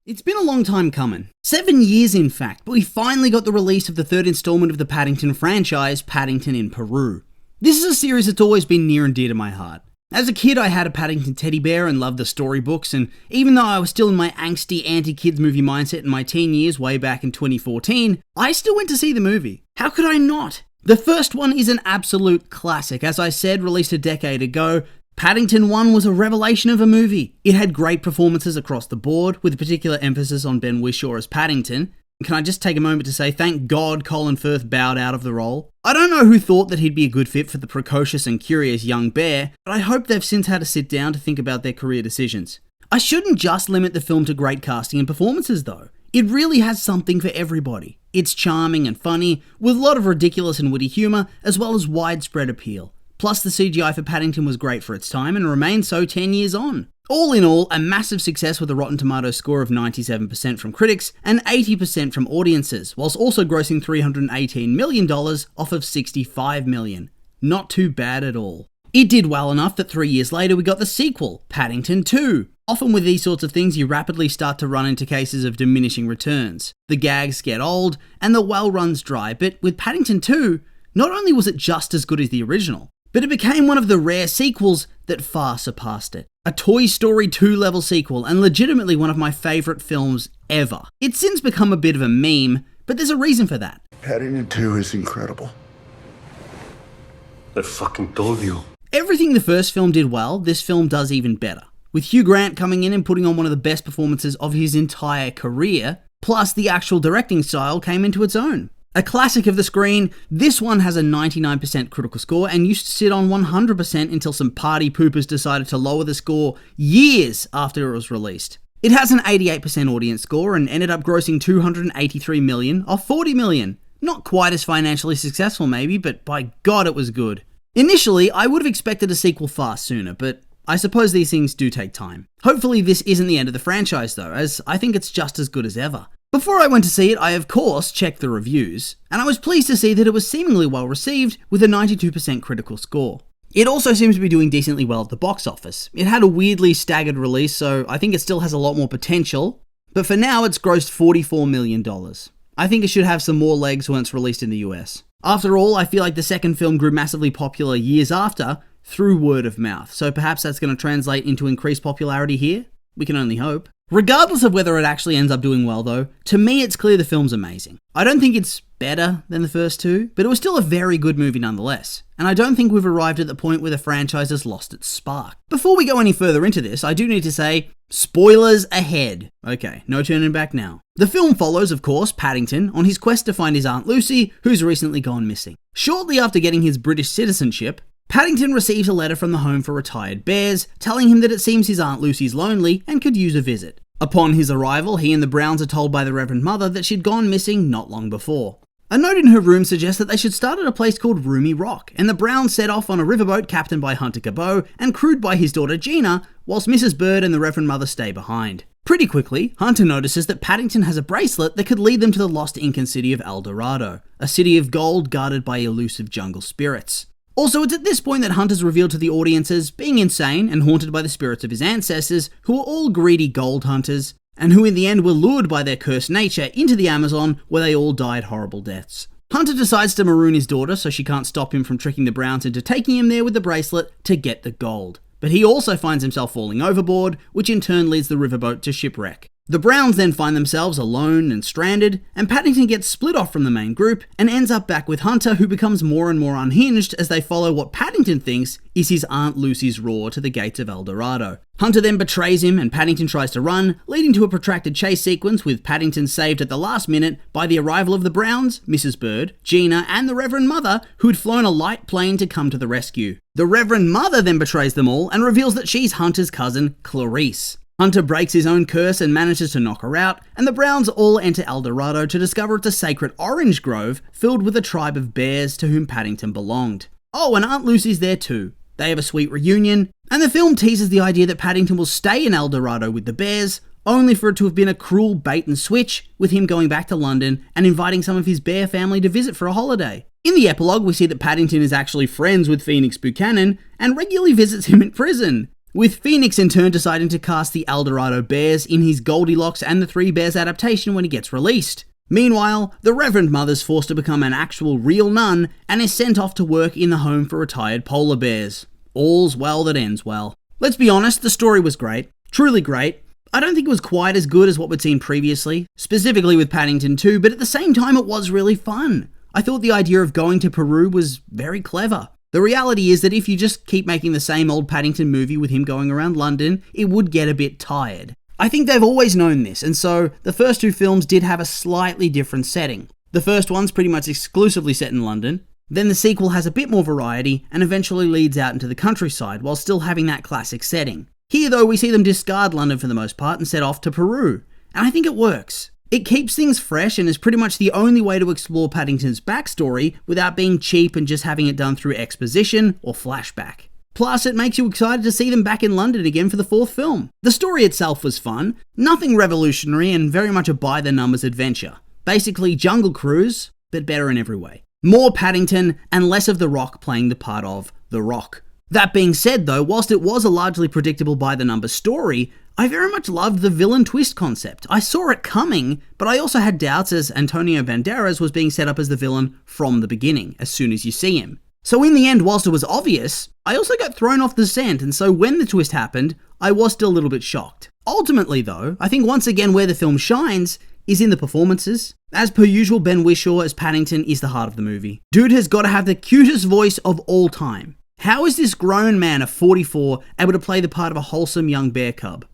It's been a long time coming. 7 years in fact, but we finally got the release of the third installment of the Paddington franchise, Paddington in Peru. This is a series that's always been near and dear to my heart. As a kid, I had a Paddington teddy bear and loved the storybooks, and even though I was still in my angsty anti-kids movie mindset in my teen years way back in 2014, I still went to see the movie. How could I not? The first one is an absolute classic. As I said, released a decade ago, Paddington 1 was a revelation of a movie. It had great performances across the board, with a particular emphasis on Ben Whishaw as Paddington. Can I just take a moment to say thank God Colin Firth bowed out of the role? I don't know who thought that he'd be a good fit for the precocious and curious young bear, but I hope they've since had to sit down to think about their career decisions. I shouldn't just limit the film to great casting and performances though. It really has something for everybody. It's charming and funny, with a lot of ridiculous and witty humour, as well as widespread appeal. Plus, the CGI for Paddington was great for its time and remains so 10 years on. All in all, a massive success with a Rotten Tomatoes score of 97% from critics and 80% from audiences, whilst also grossing $318 million off of $65 million. Not too bad at all. It did well enough that 3 years later we got the sequel, Paddington 2. Often with these sorts of things, you rapidly start to run into cases of diminishing returns. The gags get old, and the well runs dry, but with Paddington 2, not only was it just as good as the original, but it became one of the rare sequels that far surpassed it. A Toy Story 2 level sequel, and legitimately one of my favourite films ever. It's since become a bit of a meme, but there's a reason for that. Paddington 2 is incredible. I fucking told you. Everything the first film did well, this film does even better. With Hugh Grant coming in and putting on one of the best performances of his entire career, plus the actual directing style came into its own. A classic of the screen, this one has a 99% critical score and used to sit on 100% until some party poopers decided to lower the score years after it was released. It has an 88% audience score and ended up grossing $283 million off $40 million. Not quite as financially successful maybe, but by God it was good. Initially, I would have expected a sequel far sooner, but I suppose these things do take time. Hopefully this isn't the end of the franchise though, as I think it's just as good as ever. Before I went to see it, I of course checked the reviews, and I was pleased to see that it was seemingly well received with a 92% critical score. It also seems to be doing decently well at the box office. It had a weirdly staggered release, so I think it still has a lot more potential, but for now it's grossed $44 million. I think it should have some more legs when it's released in the US. After all, I feel like the second film grew massively popular years after through word of mouth, so perhaps that's going to translate into increased popularity here? We can only hope. Regardless of whether it actually ends up doing well though, to me it's clear the film's amazing. I don't think it's better than the first two, but it was still a very good movie nonetheless, and I don't think we've arrived at the point where the franchise has lost its spark. Before we go any further into this, I do need to say, spoilers ahead. Okay, no turning back now. The film follows, of course, Paddington on his quest to find his Aunt Lucy, who's recently gone missing. Shortly after getting his British citizenship, Paddington receives a letter from the Home for Retired Bears, telling him that it seems his Aunt Lucy's lonely and could use a visit. Upon his arrival, he and the Browns are told by the Reverend Mother that she'd gone missing not long before. A note in her room suggests that they should start at a place called Roomy Rock, and the Browns set off on a riverboat captained by Hunter Cabot and crewed by his daughter Gina, whilst Mrs. Bird and the Reverend Mother stay behind. Pretty quickly, Hunter notices that Paddington has a bracelet that could lead them to the lost Incan city of El Dorado, a city of gold guarded by elusive jungle spirits. Also, it's at this point that Hunter's revealed to the audience as being insane and haunted by the spirits of his ancestors, who are all greedy gold hunters, and who in the end were lured by their cursed nature into the Amazon, where they all died horrible deaths. Hunter decides to maroon his daughter so she can't stop him from tricking the Browns into taking him there with the bracelet to get the gold. But he also finds himself falling overboard, which in turn leads the riverboat to shipwreck. The Browns then find themselves alone and stranded, and Paddington gets split off from the main group and ends up back with Hunter, who becomes more and more unhinged as they follow what Paddington thinks is his Aunt Lucy's roar to the gates of El Dorado. Hunter then betrays him and Paddington tries to run, leading to a protracted chase sequence with Paddington saved at the last minute by the arrival of the Browns, Mrs. Bird, Gina, and the Reverend Mother, who'd flown a light plane to come to the rescue. The Reverend Mother then betrays them all and reveals that she's Hunter's cousin, Clarice. Hunter breaks his own curse and manages to knock her out, and the Browns all enter El Dorado to discover it's a sacred orange grove filled with a tribe of bears to whom Paddington belonged. Oh, and Aunt Lucy's there too. They have a sweet reunion, and the film teases the idea that Paddington will stay in El Dorado with the bears, only for it to have been a cruel bait and switch, with him going back to London and inviting some of his bear family to visit for a holiday. In the epilogue, we see that Paddington is actually friends with Phoenix Buchanan and regularly visits him in prison. with Phoenix in turn deciding to cast the El Dorado Bears in his Goldilocks and the Three Bears adaptation when it gets released. Meanwhile, the Reverend Mother's forced to become an actual real nun and is sent off to work in the home for retired polar bears. All's well that ends well. Let's be honest, the story was great. Truly great. I don't think it was quite as good as what we'd seen previously, specifically with Paddington 2, but at the same time it was really fun. I thought the idea of going to Peru was very clever. The reality is that if you just keep making the same old Paddington movie with him going around London, it would get a bit tired. I think they've always known this, and so the first two films did have a slightly different setting. The first one's pretty much exclusively set in London, then the sequel has a bit more variety and eventually leads out into the countryside while still having that classic setting. Here though, we see them discard London for the most part and set off to Peru, and I think it works. It keeps things fresh and is pretty much the only way to explore Paddington's backstory without being cheap and just having it done through exposition or flashback. Plus, it makes you excited to see them back in London again for the fourth film. The story itself was fun, nothing revolutionary and very much a by-the-numbers adventure. Basically Jungle Cruise, but better in every way. More Paddington and less of The Rock playing the part of The Rock. That being said though, whilst it was a largely predictable by-the-numbers story, I very much loved the villain twist concept. I saw it coming, but I also had doubts as Antonio Banderas was being set up as the villain from the beginning, as soon as you see him. So in the end, whilst it was obvious, I also got thrown off the scent, and so when the twist happened, I was still a little bit shocked. Ultimately though, I think once again where the film shines is in the performances. As per usual, Ben Whishaw as Paddington is the heart of the movie. Dude has got to have the cutest voice of all time. How is this grown man of 44 able to play the part of a wholesome young bear cub?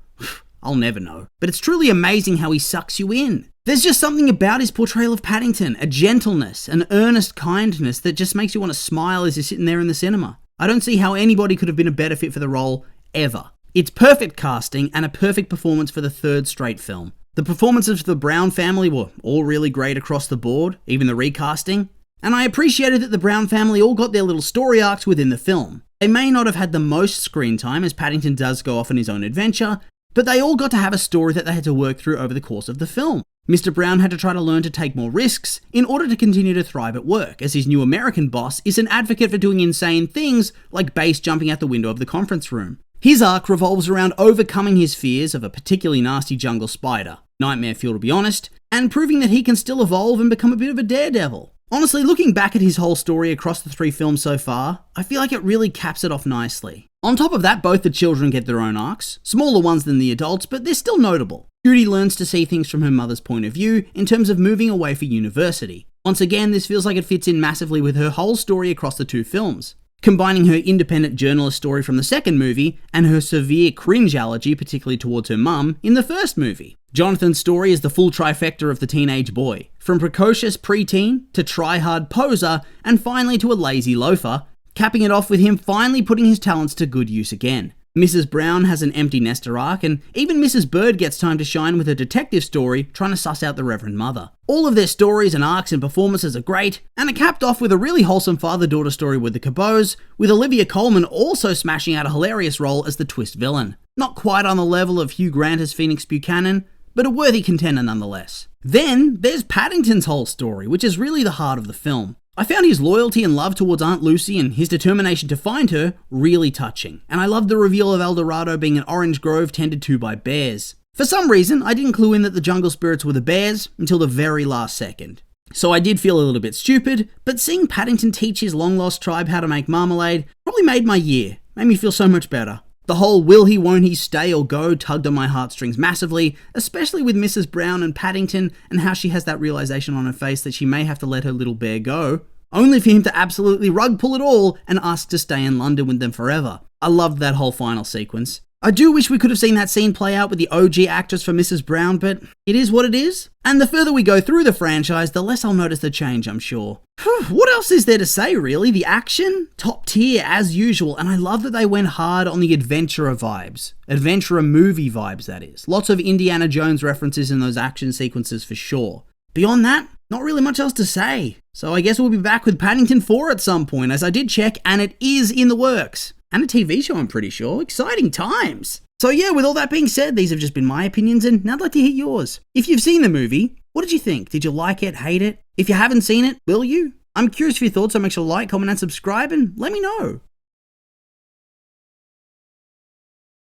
I'll never know. But it's truly amazing how he sucks you in. There's just something about his portrayal of Paddington, a gentleness, an earnest kindness that just makes you want to smile as you're sitting there in the cinema. I don't see how anybody could have been a better fit for the role, ever. It's perfect casting and a perfect performance for the third straight film. The performances of the Brown family were all really great across the board, even the recasting. And I appreciated that the Brown family all got their little story arcs within the film. They may not have had the most screen time as Paddington does go off on his own adventure, but they all got to have a story that they had to work through over the course of the film. Mr. Brown had to try to learn to take more risks in order to continue to thrive at work, as his new American boss is an advocate for doing insane things like base jumping out the window of the conference room. His arc revolves around overcoming his fears of a particularly nasty jungle spider, nightmare fuel to be honest, and proving that he can still evolve and become a bit of a daredevil. Honestly, looking back at his whole story across the three films so far, I feel like it really caps it off nicely. On top of that, both the children get their own arcs, smaller ones than the adults, but they're still notable. Judy learns to see things from her mother's point of view in terms of moving away for university. Once again, this feels like it fits in massively with her whole story across the two films, combining her independent journalist story from the second movie and her severe cringe allergy, particularly towards her mum, in the first movie. Jonathan's story is the full trifecta of the teenage boy, from precocious preteen to try-hard poser and finally to a lazy loafer, capping it off with him finally putting his talents to good use again. Mrs. Brown has an empty nester arc, and even Mrs. Bird gets time to shine with her detective story trying to suss out the Reverend Mother. All of their stories and arcs and performances are great, and are capped off with a really wholesome father-daughter story with the Cabots, with Olivia Colman also smashing out a hilarious role as the twist villain. Not quite on the level of Hugh Grant as Phoenix Buchanan, but a worthy contender nonetheless. Then there's Paddington's whole story, which is really the heart of the film. I found his loyalty and love towards Aunt Lucy and his determination to find her really touching, and I loved the reveal of El Dorado being an orange grove tended to by bears. For some reason, I didn't clue in that the jungle spirits were the bears until the very last second. So I did feel a little bit stupid, but seeing Paddington teach his long-lost tribe how to make marmalade probably made my year, made me feel so much better. The whole will he won't he stay or go tugged on my heartstrings massively, especially with Mrs. Brown and Paddington and how she has that realization on her face that she may have to let her little bear go, only for him to absolutely rug pull it all and ask to stay in London with them forever. I loved that whole final sequence. I do wish we could have seen that scene play out with the OG actress for Mrs. Brown, but it is what it is. And the further we go through the franchise, the less I'll notice the change, I'm sure. What else is there to say, really? The action? Top tier, as usual, and I love that they went hard on the adventurer vibes. Adventurer movie vibes, that is. Lots of Indiana Jones references in those action sequences for sure. Beyond that, not really much else to say. So I guess we'll be back with Paddington 4 at some point, as I did check, and it is in the works. And a TV show, I'm pretty sure. Exciting times. So yeah, with all that being said, these have just been my opinions, and now I'd like to hear yours. If you've seen the movie, what did you think? Did you like it, hate it? If you haven't seen it, will you? I'm curious for your thoughts, so make sure to like, comment, and subscribe, and let me know.